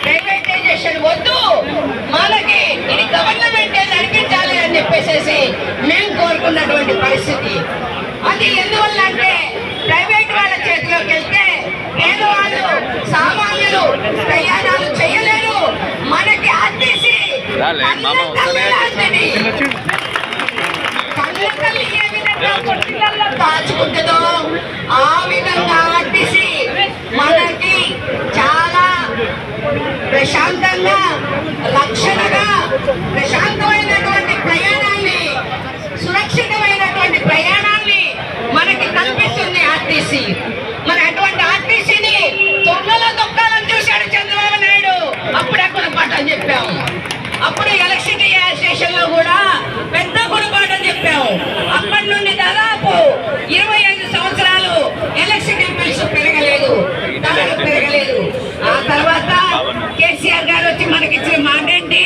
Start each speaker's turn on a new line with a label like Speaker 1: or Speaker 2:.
Speaker 1: Privatisation వద్దు, మనకి ఇది గవర్నమెంటే నడిపించాలి అని చెప్పేసి మేము కోరుకున్నటువంటి పరిస్థితి. అది ఎందువల్ల అంటే ప్రైవేట్ వాళ్ళ చేతిలోకి వెళ్తే పేదవాళ్ళు సామాన్యులు ప్రయాణాలు చేయలేరు. మనకి ఆర్టీసీ కళ్ళతల్లి ఏ విధంగా పొట్టిళ్ళల్లో దాచుకుంటుందో ఆ విధంగా ఆర్టీసీ మనకి చాలా ప్రశాంతంగా లక్షణంగా ప్రశాంతమైనటువంటి ప్రయాణాన్ని, సురక్షితమైనటువంటి ప్రయాణాన్ని మనకి కల్పిస్తుంది ఆర్టీసీ. మరి అటువంటి ఆర్టీసీని తొక్కలో తొక్కాలని చూశాడు చంద్రబాబు నాయుడు. అప్పుడు అక్కడ పాఠం చెప్పాము. అప్పుడు ఎలక్ట్రిసిటీ స్టేషన్ లో కూడా పెద్ద గుణపాఠం చెప్పాము. అప్పటి నుండి దాదాపు 25 సంవత్సరాలు ఎలక్ట్రిసిటీ బిల్స్ పెరగలేదు, ధరలు పెరగలేదు. ఆ తర్వాత కేసీఆర్ గారు వచ్చి మనకి ఇచ్చిన మాట ఏంటి,